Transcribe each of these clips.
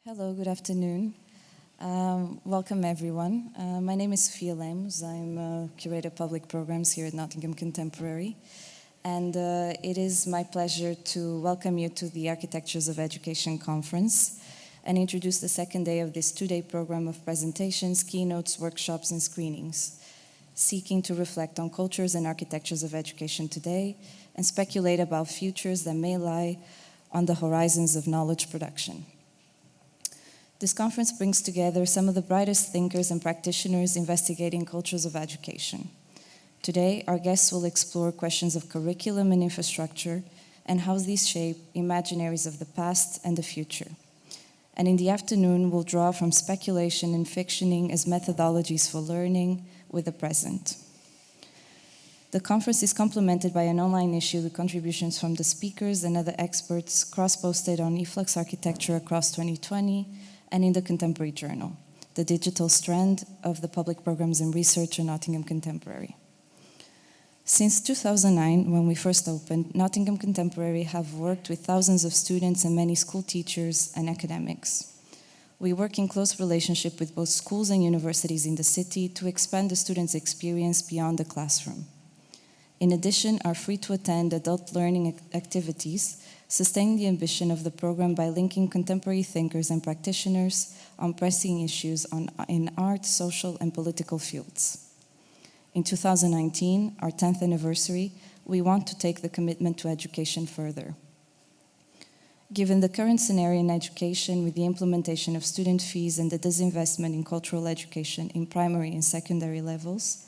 Hello, good afternoon. Welcome everyone. My name is Sofia Lemos. I'm a curator of public programs here at Nottingham Contemporary. And it is my pleasure to welcome you to the Architectures of Education conference and introduce the second day of this two-day program of presentations, keynotes, workshops, and screenings, seeking to reflect on cultures and architectures of education today and speculate about futures that may lie on the horizons of knowledge production. This conference brings together some of the brightest thinkers and practitioners investigating cultures of education. Today, our guests will explore questions of curriculum and infrastructure and how these shape imaginaries of the past and the future. And in the afternoon, we'll draw from speculation and fictioning as methodologies for learning with the present. The conference is complemented by an online issue with contributions from the speakers and other experts cross-posted on eFlux Architecture across 2020 and in the Contemporary Journal, the digital strand of the public programs and research at Nottingham Contemporary. Since 2009, when we first opened, Nottingham Contemporary have worked with thousands of students and many school teachers and academics. We work in close relationship with both schools and universities in the city to expand the students' experience beyond the classroom. In addition, our free-to-attend adult learning activities sustain the ambition of the program by linking contemporary thinkers and practitioners on pressing issues in art, social, and political fields. In 2019, our 10th anniversary, we want to take the commitment to education further. Given the current scenario in education with the implementation of student fees and the disinvestment in cultural education in primary and secondary levels,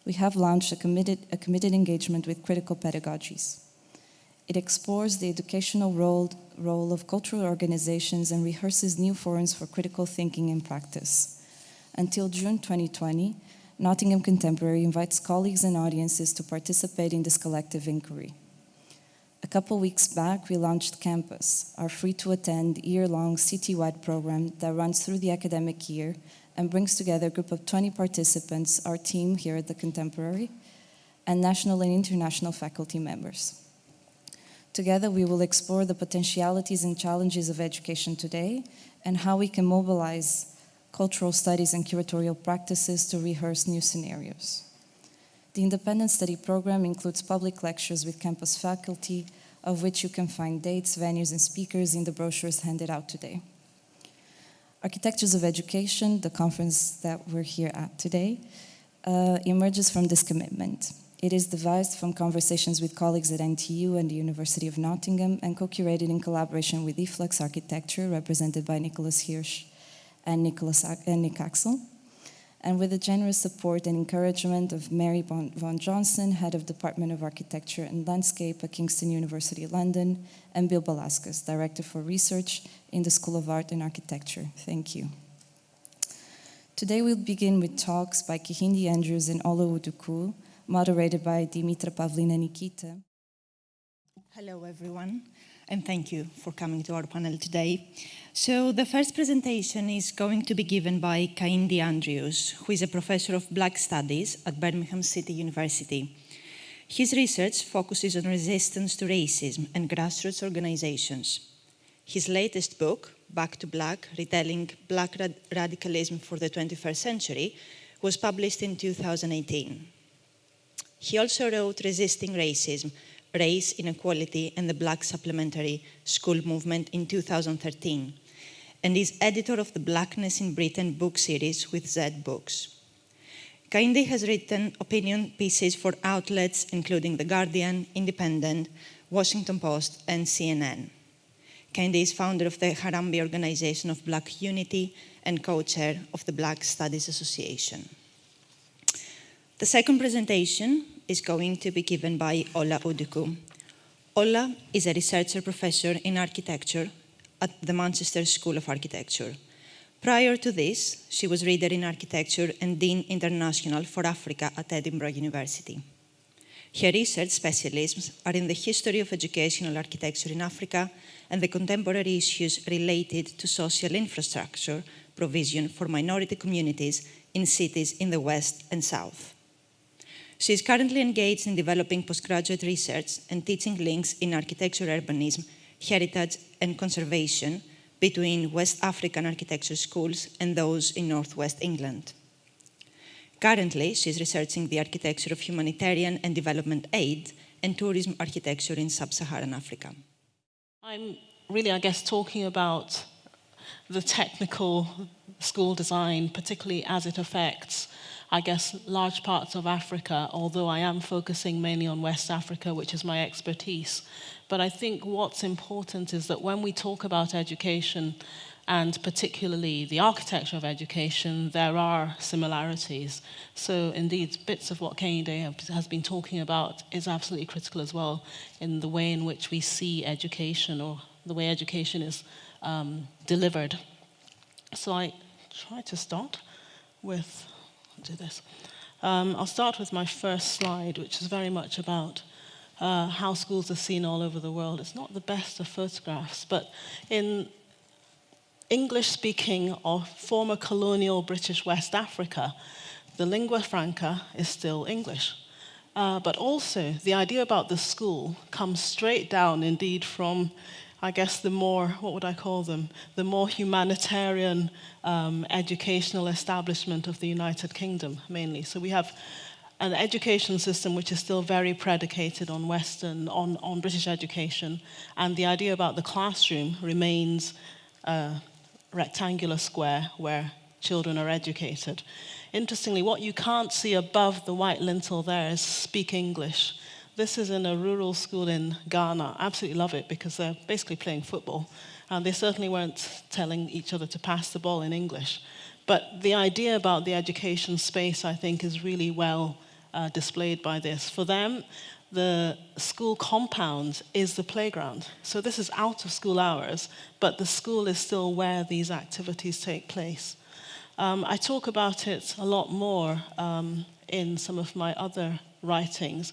we have launched a committed engagement with critical pedagogies. It explores the educational role of cultural organizations and rehearses new forums for critical thinking and practice. Until June 2020, Nottingham Contemporary invites colleagues and audiences to participate in this collective inquiry. A couple weeks back, we launched Campus, our free-to-attend year-long city-wide program that runs through the academic year and brings together a group of 20 participants, our team here at the Contemporary, and national and international faculty members. Together, we will explore the potentialities and challenges of education today and how we can mobilize cultural studies and curatorial practices to rehearse new scenarios. The independent study program includes public lectures with campus faculty, of which you can find dates, venues, and speakers in the brochures handed out today. Architectures of Education, the conference that we're here at today, emerges from this commitment. It is devised from conversations with colleagues at NTU and the University of Nottingham and co-curated in collaboration with eFlux Architecture, represented by Nicholas Hirsch and Nick Axel, and with the generous support and encouragement of Mary Von Johnson, Head of Department of Architecture and Landscape at Kingston University London, and Bill Velasquez, Director for Research in the School of Art and Architecture. Thank you. Today we'll begin with talks by Kehinde Andrews and Ola Uduku, moderated by Dimitra Pavlina and Nikita. Hello, everyone, and thank you for coming to our panel today. So the first presentation is going to be given by Kehinde Andrews, who is a professor of Black Studies at Birmingham City University. His research focuses on resistance to racism and grassroots organizations. His latest book, Back to Black, Retelling Black Radicalism for the 21st Century, was published in 2018. He also wrote Resisting Racism, Race, Inequality, and the Black Supplementary School Movement in 2013, and is editor of the Blackness in Britain book series with Z Books. Kehinde has written opinion pieces for outlets including The Guardian, Independent, Washington Post, and CNN. Kehinde is founder of the Harambee Organization of Black Unity and co-chair of the Black Studies Association. The second presentation is going to be given by Ola Uduku. Ola is a researcher professor in architecture at the Manchester School of Architecture. Prior to this, she was reader in architecture and Dean International for Africa at Edinburgh University. Her research specialisms are in the history of educational architecture in Africa and the contemporary issues related to social infrastructure provision for minority communities in cities in the West and South. She is currently engaged in developing postgraduate research and teaching links in architecture urbanism, heritage, and conservation between West African architecture schools and those in Northwest England. Currently, she's researching the architecture of humanitarian and development aid and tourism architecture in sub-Saharan Africa. I'm really, I guess, talking about the technical school design, particularly as it affects, I guess, large parts of Africa, although I am focusing mainly on West Africa, which is my expertise. But I think what's important is that when we talk about education, and particularly the architecture of education, there are similarities. So indeed, bits of what Kehinde has been talking about is absolutely critical as well in the way in which we see education, or the way education is delivered. So I try to start with, I'll do this. I'll start with my first slide, which is very much about how schools are seen all over the world. It's not the best of photographs, but in English-speaking or former colonial British West Africa, the lingua franca is still English. But also, the idea about the school comes straight down, indeed, from, I guess, the more, what would I call them, the more humanitarian educational establishment of the United Kingdom, mainly. So we have an education system which is still very predicated on Western, on British education, and the idea about the classroom remains rectangular square where children are educated. Interestingly, what you can't see above the white lintel there is speak English. This is in a rural school in Ghana. I absolutely love it because they're basically playing football, and they certainly weren't telling each other to pass the ball in English. But the idea about the education space, I think, is really well displayed by this. For them, the school compound is the playground. So this is out of school hours, but the school is still where these activities take place. I talk about it a lot more in some of my other writings.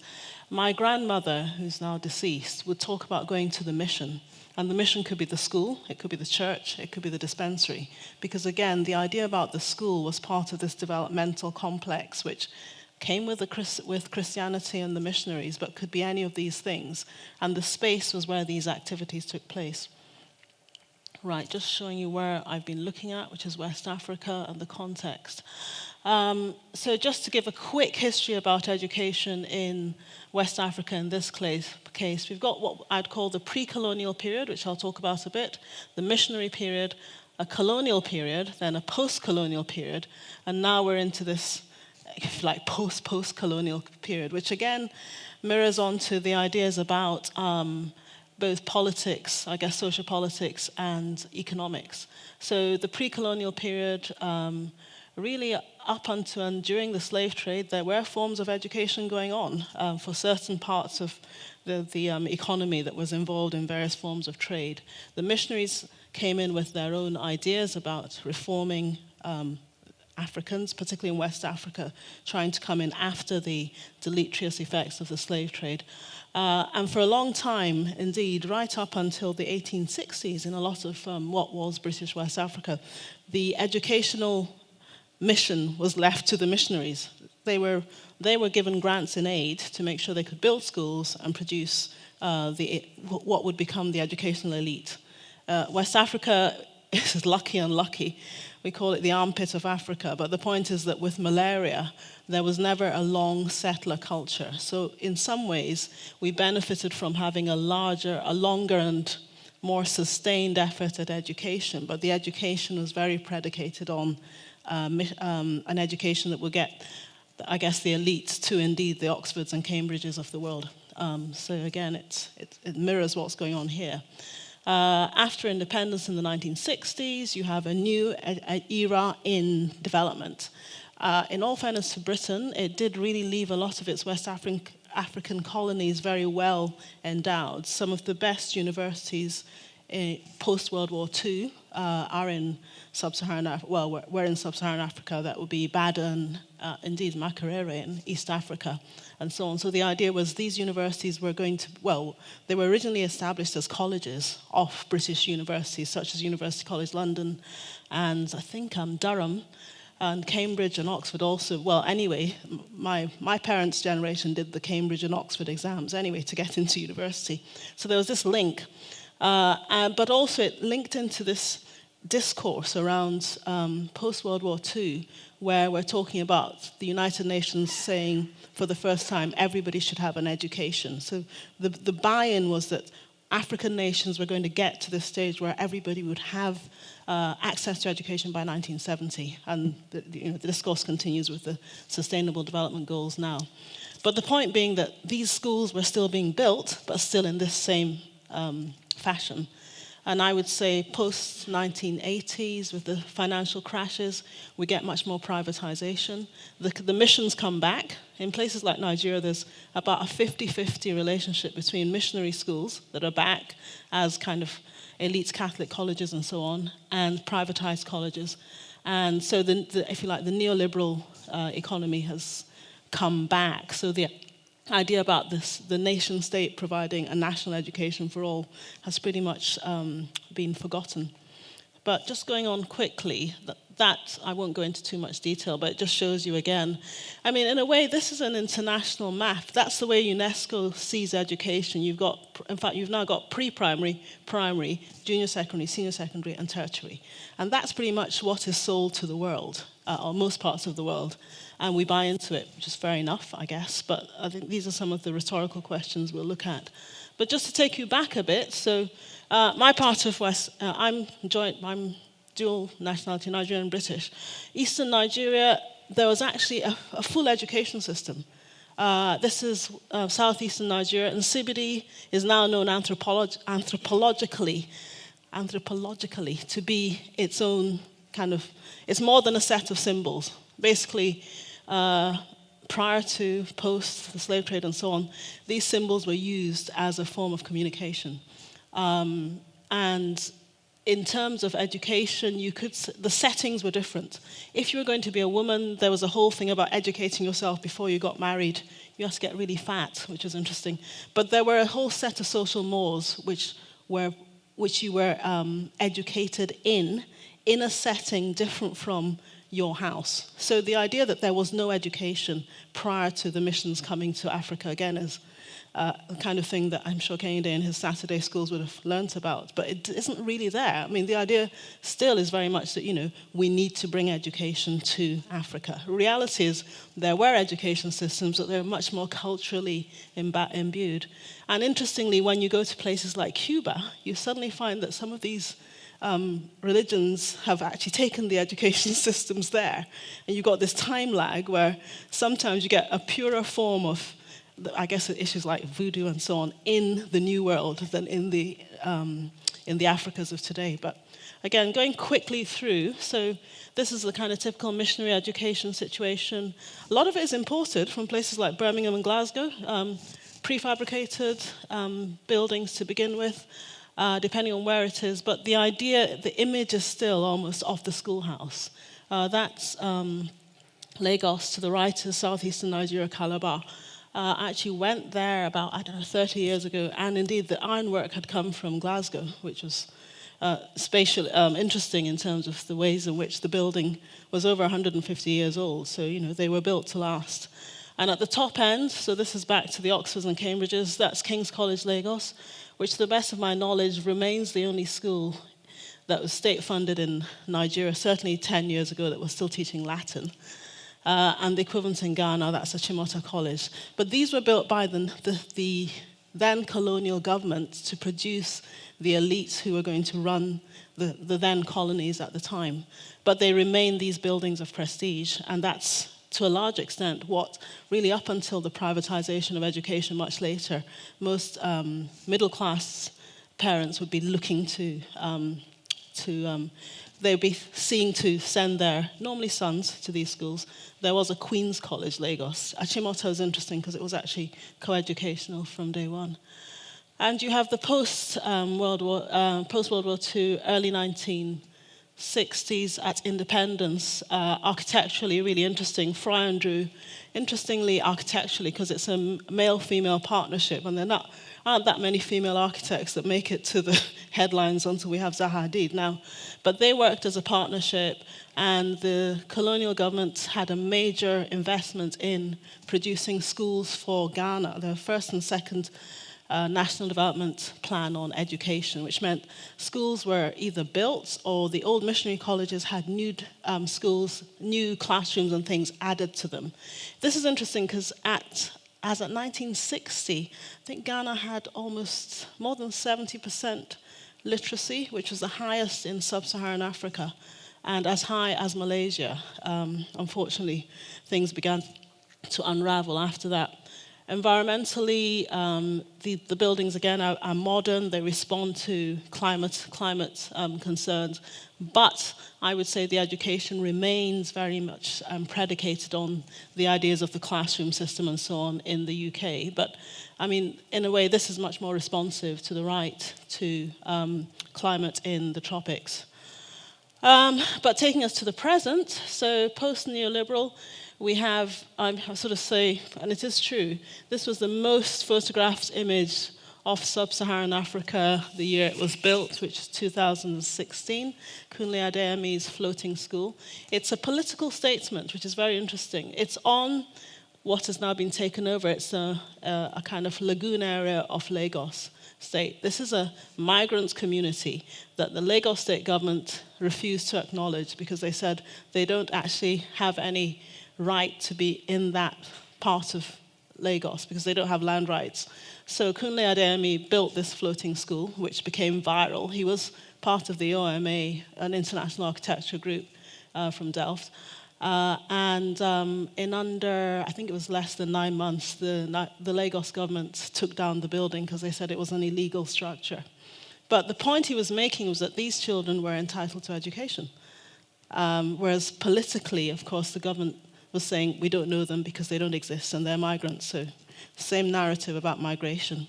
My grandmother, who's now deceased, would talk about going to the mission. And the mission could be the school, it could be the church, it could be the dispensary. Because again, the idea about the school was part of this developmental complex, which came with Christianity and the missionaries, but could be any of these things. And the space was where these activities took place. Right, just showing you where I've been looking at, which is West Africa and the context. So just to give a quick history about education in West Africa in this case, we've got what I'd call the pre-colonial period, which I'll talk about a bit, the missionary period, a colonial period, then a post-colonial period, and now we're into this, if you like, post-colonial period, which again mirrors onto the ideas about both politics, I guess social politics, and economics. So the pre-colonial period, really up until and during the slave trade, there were forms of education going on for certain parts of the economy that was involved in various forms of trade. The missionaries came in with their own ideas about reforming Africans, particularly in West Africa, trying to come in after the deleterious effects of the slave trade. And for a long time, indeed, right up until the 1860s, in a lot of what was British West Africa, the educational mission was left to the missionaries. They were given grants and aid to make sure they could build schools and produce what would become the educational elite. West Africa is lucky and unlucky. We call it the armpit of Africa, but the point is that with malaria, there was never a long settler culture. So in some ways, we benefited from having a longer and more sustained effort at education, but the education was very predicated on an education that would get, I guess, the elites to indeed the Oxfords and Cambridges of the world. So again, it mirrors what's going on here. After independence in the 1960s, you have a new era in development. In all fairness to Britain, it did really leave a lot of its West African colonies very well endowed. Some of the best universities post-World War II are in Sub-Saharan Africa. Well, we're in Sub-Saharan Africa. That would be Baden, indeed Makerere in East Africa, and so on. So the idea was these universities were going to, well, they were originally established as colleges of British universities, such as University College London, and I think Durham, and Cambridge and Oxford also. Well, anyway, my parents' generation did the Cambridge and Oxford exams anyway to get into university. So there was this link. But also it linked into this discourse around post-World War II, where we're talking about the United Nations saying for the first time everybody should have an education. So the buy-in was that African nations were going to get to this stage where everybody would have access to education by 1970. And the discourse continues with the Sustainable Development Goals now. But the point being that these schools were still being built, but still in this same fashion. And I would say post-1980s, with the financial crashes, we get much more privatization. The missions come back. In places like Nigeria, there's about a 50-50 relationship between missionary schools that are back as kind of elite Catholic colleges and so on, and privatized colleges. And so, if you like, the neoliberal economy has come back. So the idea about the nation state providing a national education for all has pretty much been forgotten. But just going on quickly, that I won't go into too much detail, but it just shows you again. I mean, in a way, this is an international map. That's the way UNESCO sees education. You've now got pre-primary, primary, junior secondary, senior secondary, and tertiary. And that's pretty much what is sold to the world, or most parts of the world. And we buy into it, which is fair enough, I guess. But I think these are some of the rhetorical questions we'll look at. But just to take you back a bit, so my part of West, I'm dual nationality, Nigerian and British. Eastern Nigeria, there was actually a full education system. This is southeastern Nigeria, and Sibidi is now known anthropologically to be its own kind of, it's more than a set of symbols. Basically, prior to, post the slave trade and so on, these symbols were used as a form of communication. And in terms of education, the settings were different. If you were going to be a woman, there was a whole thing about educating yourself before you got married. You had to get really fat, which was interesting. But there were a whole set of social mores which you were educated in a setting different from your house. So the idea that there was no education prior to the missions coming to Africa, again, is the kind of thing that I'm sure Kehinde in his Saturday schools would have learnt about, but it isn't really there. I mean, the idea still is very much that, we need to bring education to Africa. The reality is there were education systems, but they're much more culturally imbued. And interestingly, when you go to places like Cuba, you suddenly find that some of these religions have actually taken the education systems there. And you've got this time lag where sometimes you get a purer form of, I guess, issues like voodoo and so on in the New World than in the Africas of today. But again, going quickly through, so this is the kind of typical missionary education situation. A lot of it is imported from places like Birmingham and Glasgow, prefabricated buildings to begin with. Depending on where it is, but the image is still almost of the schoolhouse. That's Lagos to the right is southeastern Nigeria, Calabar. I actually went there about, 30 years ago, and indeed the ironwork had come from Glasgow, which was spatial, interesting in terms of the ways in which the building was over 150 years old, so they were built to last. And at the top end, so this is back to the Oxfords and Cambridges, that's King's College Lagos, which to the best of my knowledge remains the only school that was state-funded in Nigeria, certainly 10 years ago, that was still teaching Latin. And the equivalent in Ghana, that's Achimota College. But these were built by the then colonial government to produce the elites who were going to run the then colonies at the time. But they remain these buildings of prestige, and that's to a large extent what really up until the privatization of education much later, most middle-class parents would be looking they'd be seeing to send their, normally sons, to these schools. There was a Queen's College, Lagos. Achimota is interesting because it was actually co-educational from day one. And you have the post-World War II, early 1960s at independence, architecturally really interesting. Fry and Drew, interestingly architecturally, because it's a male-female partnership, and there aren't that many female architects that make it to the headlines until we have Zaha Hadid now. But they worked as a partnership, and the colonial government had a major investment in producing schools for Ghana. The first and second National Development Plan on Education, which meant schools were either built or the old missionary colleges had new schools, new classrooms and things added to them. This is interesting because as at 1960, I think Ghana had almost more than 70% literacy, which was the highest in sub-Saharan Africa, and as high as Malaysia. Unfortunately, things began to unravel after that. Environmentally, the buildings, again, are modern. They respond to climate concerns. But I would say the education remains very much predicated on the ideas of the classroom system and so on in the UK. But, I mean, in a way, this is much more responsive to the right to climate in the tropics. But taking us to the present, so post-neoliberal, we have, I sort of say, and it is true, this was the most photographed image of sub-Saharan Africa the year it was built, which is 2016, Kunle Adeyemi's floating school. It's a political statement, which is very interesting. It's on what has now been taken over. It's a kind of lagoon area of Lagos State. This is a migrant community that the Lagos State government refused to acknowledge because they said they don't actually have any right to be in that part of Lagos because they don't have land rights. So Kunle Adeyemi built this floating school, which became viral. He was part of the OMA, an international architecture group from Delft. And in under, I think it was less than 9 months, the Lagos government took down the building because they said it was an illegal structure. But the point he was making was that these children were entitled to education. Whereas politically, of course, the government was saying, we don't know them because they don't exist and they're migrants. So same narrative about migration.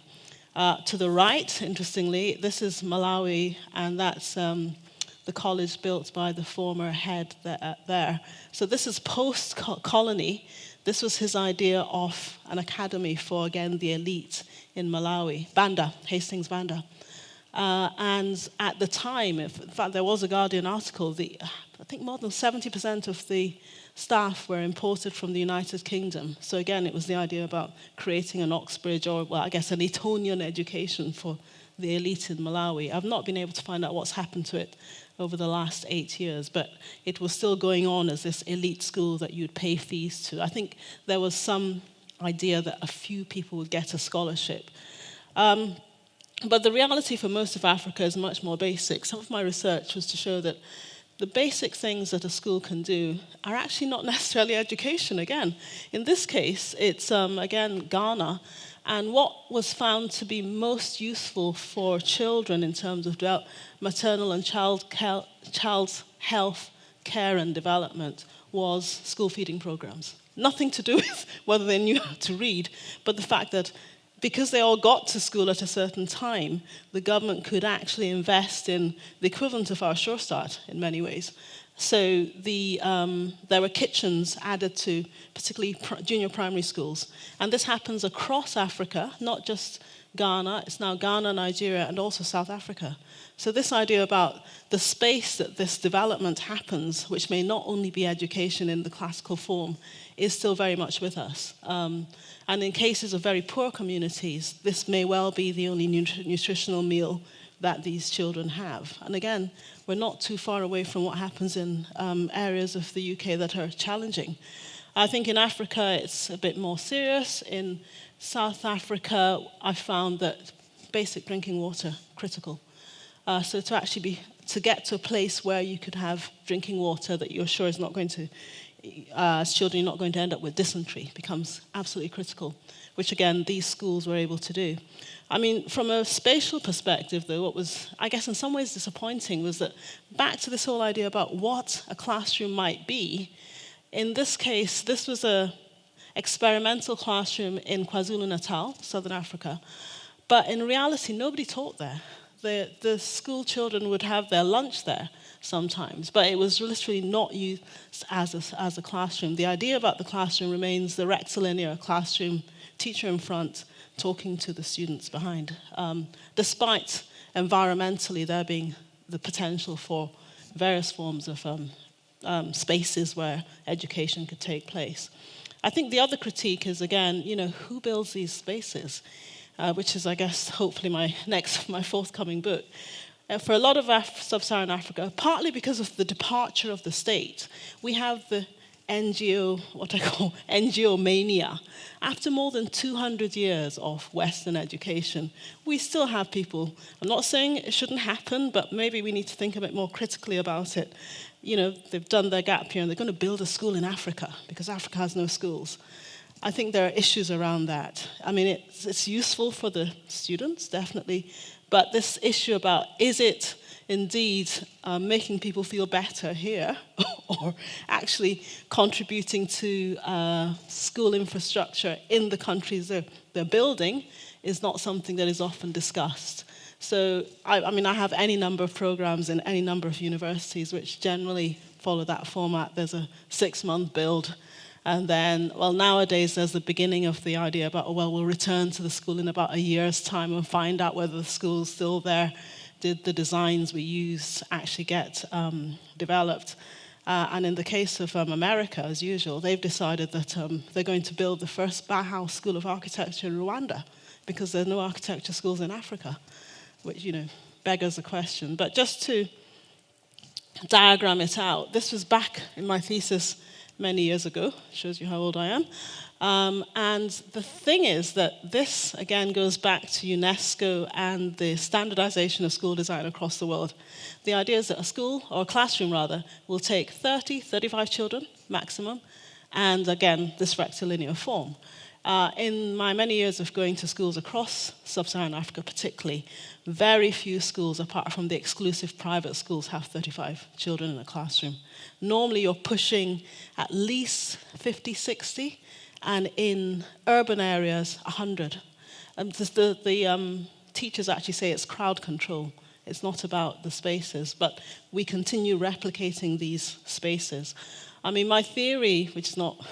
To the right, interestingly, this is Malawi, and that's the college built by the former head there. So this is post-colony. This was his idea of an academy for, again, the elite in Malawi, Banda, Hastings Banda. And at the time, in fact, there was a Guardian article, I think more than 70% of the staff were imported from the United Kingdom. So again, it was the idea about creating an Oxbridge or, well, I guess an Etonian education for the elite in Malawi. I've not been able to find out what's happened to it over the last 8 years, but it was still going on as this elite school that you'd pay fees to. I think there was some idea that a few people would get a scholarship. But the reality for most of Africa is much more basic. Some of my research was to show that the basic things that a school can do are actually not necessarily education, again. In this case, it's, again, Ghana. And what was found to be most useful for children in terms of maternal and child's health, care, and development was school feeding programs. Nothing to do with whether they knew how to read, but the fact that because they all got to school at a certain time, the government could actually invest in the equivalent of our Sure Start in many ways. So there were kitchens added to particularly junior primary schools. And this happens across Africa, not just Ghana. It's now Ghana, Nigeria, and also South Africa. So this idea about the space that this development happens, which may not only be education in the classical form, is still very much with us. And in cases of very poor communities, this may well be the only nutritional meal that these children have. And again, we're not too far away from what happens in areas of the UK that are challenging. I think in Africa, it's a bit more serious. In South Africa, I found that basic drinking water, critical. So to get to a place where you could have drinking water that you're sure is not going to, as children, you're not going to end up with dysentery, becomes absolutely critical, which again, these schools were able to do. I mean, from a spatial perspective, though, what was, I guess, in some ways disappointing was that back to this whole idea about what a classroom might be, in this case, this was an experimental classroom in KwaZulu-Natal, Southern Africa, but in reality, nobody taught there. The school children would have their lunch there sometimes, but it was literally not used as a classroom. The idea about the classroom remains the rectilinear classroom, teacher in front, talking to the students behind, despite environmentally there being the potential for various forms of spaces where education could take place. I think the other critique is, again, who builds these spaces? which is, I guess, hopefully my forthcoming book. For a lot of sub-Saharan Africa, partly because of the departure of the state, we have the NGO, what I call NGO Mania. After more than 200 years of Western education, we still have people, I'm not saying it shouldn't happen, but maybe we need to think a bit more critically about it. You know, they've done their gap year and they're going to build a school in Africa because Africa has no schools. I think there are issues around that. I mean, it's useful for the students, definitely, but this issue about, is it indeed making people feel better here or actually contributing to school infrastructure in the countries they're building is not something that is often discussed. So, I mean, I have any number of programs in any number of universities which generally follow that format. There's a 6-month build. And then, well, nowadays there's the beginning of the idea about, well, we'll return to the school in about a year's time and find out whether the school's still there. Did the designs we used actually get developed? And in the case of America, as usual, they've decided that they're going to build the first Bauhaus School of Architecture in Rwanda because there are no architecture schools in Africa, which, you know, beggars the question. But just to diagram it out, this was back in my thesis many years ago, shows you how old I am. And the thing is that this, again, goes back to UNESCO and the standardization of school design across the world. The idea is that a school, or a classroom rather, will take 30, 35 children maximum, and again, this rectilinear form. In my many years of going to schools across sub-Saharan Africa particularly, very few schools, apart from the exclusive private schools, have 35 children in a classroom. Normally you're pushing at least 50, 60, and in urban areas, 100. And the teachers actually say it's crowd control. It's not about the spaces, but we continue replicating these spaces. I mean, my theory, which is not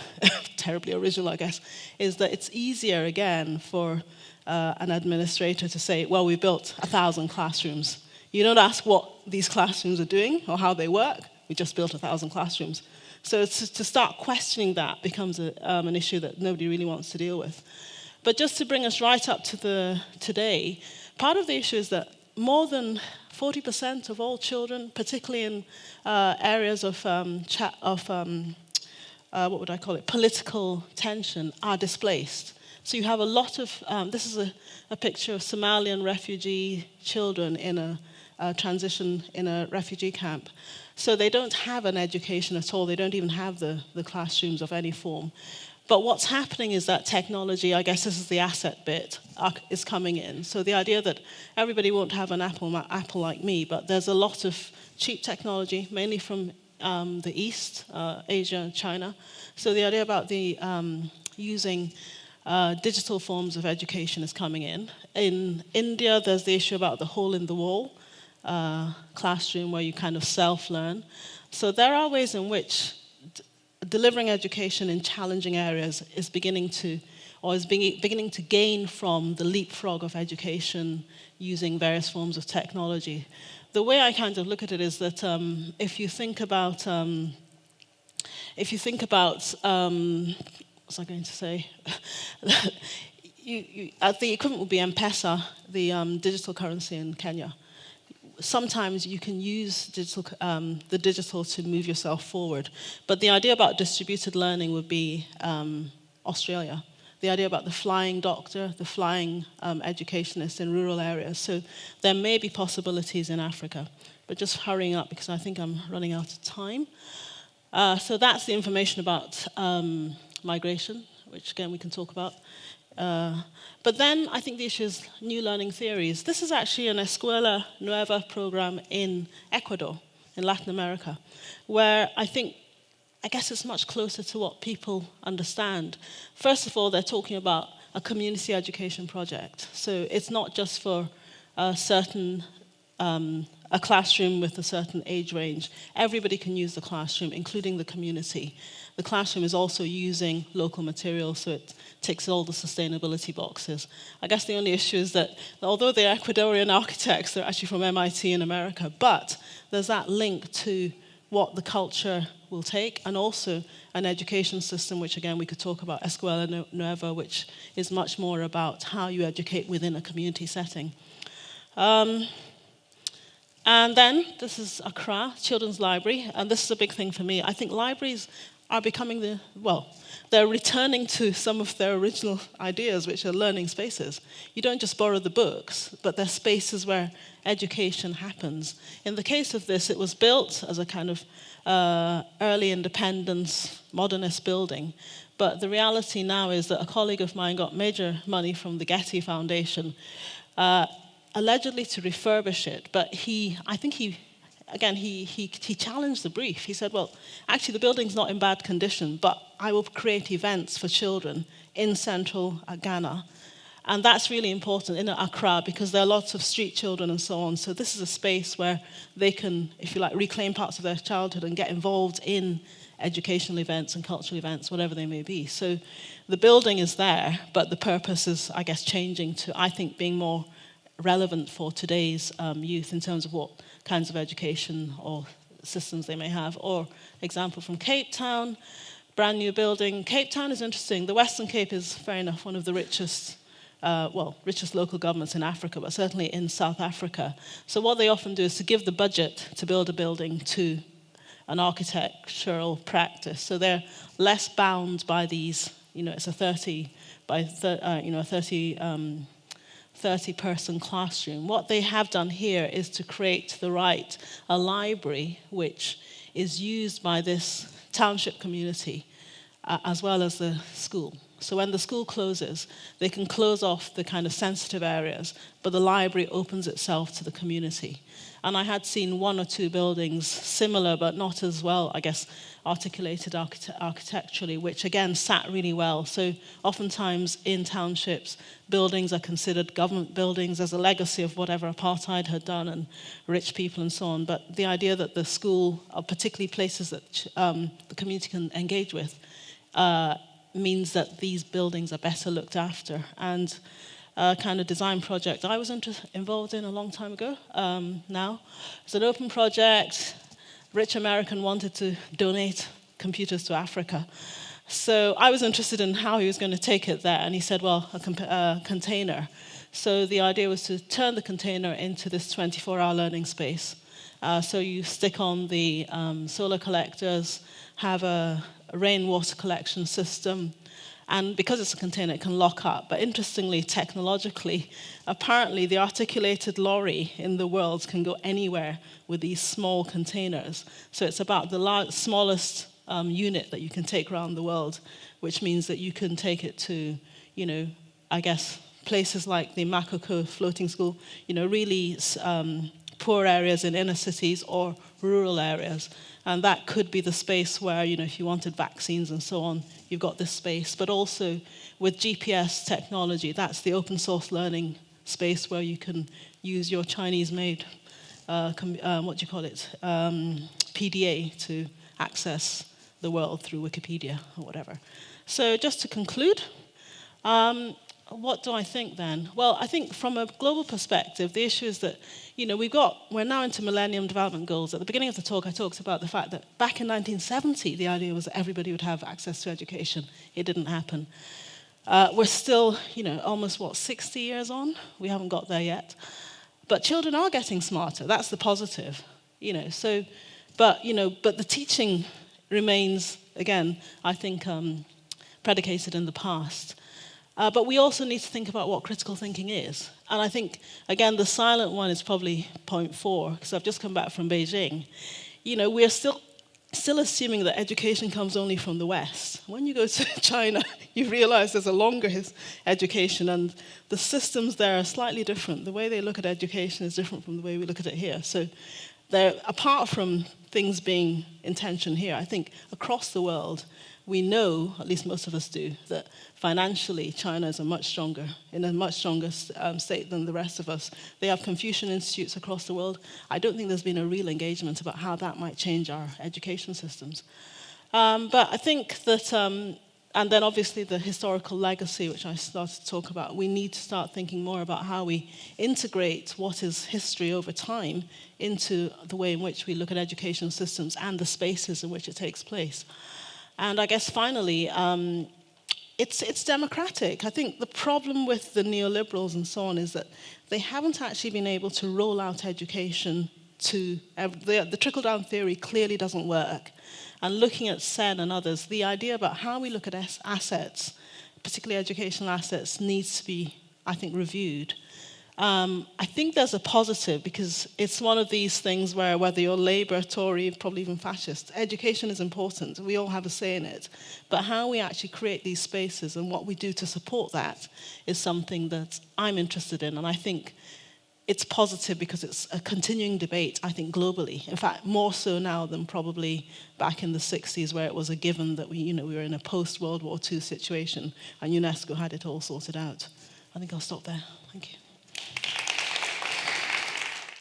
terribly original, I guess, is that it's easier, again, for an administrator to say, well, we built 1,000 classrooms. You don't ask what these classrooms are doing or how they work. We just built 1,000 classrooms. So to start questioning that becomes an issue that nobody really wants to deal with. But just to bring us right up to today, part of the issue is that more than 40% of all children, particularly in areas of what would I call it, political tension, are displaced. So you have a lot of, this is a picture of Somalian refugee children in a transition in a refugee camp. So they don't have an education at all. They don't even have the classrooms of any form. But what's happening is that technology, I guess this is the asset bit, is coming in. So the idea that everybody won't have an Apple like me, but there's a lot of cheap technology, mainly from the East, Asia and China. So the idea about the using digital forms of education is coming in. In India, there's the issue about the hole in the wall classroom where you kind of self-learn. So there are ways in which delivering education in challenging areas is beginning to gain from the leapfrog of education using various forms of technology. The way I kind of look at it is that if you think about, what was I going to say? The equivalent would be M-Pesa, the digital currency in Kenya. Sometimes you can use the digital to move yourself forward. But the idea about distributed learning would be Australia. The idea about the flying doctor, the flying educationist in rural areas. So there may be possibilities in Africa. But just hurrying up because I think I'm running out of time. So that's the information about migration, which again we can talk about. But then I think the issue is new learning theories. This is actually an Escuela Nueva program in Ecuador, in Latin America, where I guess it's much closer to what people understand. First of all, they're talking about a community education project. So it's not just for a classroom with a certain age range. Everybody can use the classroom, including the community. The classroom is also using local materials, so it ticks all the sustainability boxes. I guess the only issue is that although they're Ecuadorian architects, they're actually from MIT in America, but there's that link to what the culture will take, and also an education system, which again we could talk about Escuela Nueva, which is much more about how you educate within a community setting. And then, this is Accra, Children's Library, and this is a big thing for me. I think libraries are becoming they're returning to some of their original ideas, which are learning spaces. You don't just borrow the books, but they're spaces where education happens. In the case of this, it was built as a kind of early independence, modernist building. But the reality now is that a colleague of mine got major money from the Getty Foundation, allegedly to refurbish it, but I think he challenged the brief. He said, well, actually the building's not in bad condition, but I will create events for children in central Ghana. And that's really important in Accra because there are lots of street children and so on. So this is a space where they can, if you like, reclaim parts of their childhood and get involved in educational events and cultural events, whatever they may be. So the building is there, but the purpose is, I guess, changing to, I think, being more relevant for today's youth in terms of what kinds of education or systems they may have. Or example from Cape Town, brand new building. Cape Town is interesting. The Western Cape is, fair enough, one of the richest local governments in Africa, but certainly in South Africa. So what they often do is to give the budget to build a building to an architectural practice. So they're less bound by these, it's a 30-person classroom. What they have done here is to create a library which is used by this township community as well as the school. So when the school closes, they can close off the kind of sensitive areas, but the library opens itself to the community. And I had seen one or two buildings similar, but not as well, I guess, articulated architecturally, which again sat really well. So oftentimes in townships, buildings are considered government buildings as a legacy of whatever apartheid had done and rich people and so on. But the idea that the school, or particularly places that the community can engage with, means that these buildings are better looked after. And a kind of design project I was involved in a long time ago now. It's an open project. Rich American wanted to donate computers to Africa. So I was interested in how he was going to take it there. And he said, well, a container. So the idea was to turn the container into this 24-hour learning space. So you stick on the solar collectors, have a rainwater collection system, and because it's a container, it can lock up. But interestingly, technologically, apparently the articulated lorry in the world can go anywhere with these small containers. So it's about the smallest unit that you can take around the world, which means that you can take it to, I guess, places like the Makoko floating school, really poor areas in inner cities or rural areas. And that could be the space where, if you wanted vaccines and so on, you've got this space. But also with GPS technology, that's the open source learning space where you can use your Chinese-made, PDA to access the world through Wikipedia or whatever. So just to conclude, what do I think then? Well, I think from a global perspective, the issue is that, we're now into Millennium Development Goals. At the beginning of the talk, I talked about the fact that back in 1970, the idea was that everybody would have access to education. It didn't happen. We're still, almost, 60 years on? We haven't got there yet. But children are getting smarter. That's the positive, but the teaching remains, again, I think, predicated in the past. But we also need to think about what critical thinking is. And I think, again, the silent one is probably point 4, because I've just come back from Beijing. We're still assuming that education comes only from the West. When you go to China, you realize there's a longer education, and the systems there are slightly different. The way they look at education is different from the way we look at it here. So apart from things being in tension here, I think across the world, we know, at least most of us do, that financially China is in a much stronger state than the rest of us. They have Confucian institutes across the world. I don't think there's been a real engagement about how that might change our education systems. But I think that And then obviously the historical legacy, which I started to talk about. We need to start thinking more about how we integrate what is history over time into the way in which we look at education systems and the spaces in which it takes place. And I guess finally, it's democratic. I think the problem with the neoliberals and so on is that they haven't actually been able to roll out education to, the trickle-down theory clearly doesn't work. And looking at SEN and others, the idea about how we look at assets, particularly educational assets, needs to be, I think, reviewed. I think there's a positive because it's one of these things where whether you're Labour, Tory, probably even fascist, education is important. We all have a say in it. But how we actually create these spaces and what we do to support that is something that I'm interested in. And I think it's positive because it's a continuing debate, I think, globally. In fact, more so now than probably back in the 60s, where it was a given that we were in a post-World War II situation and UNESCO had it all sorted out. I think I'll stop there. Thank you.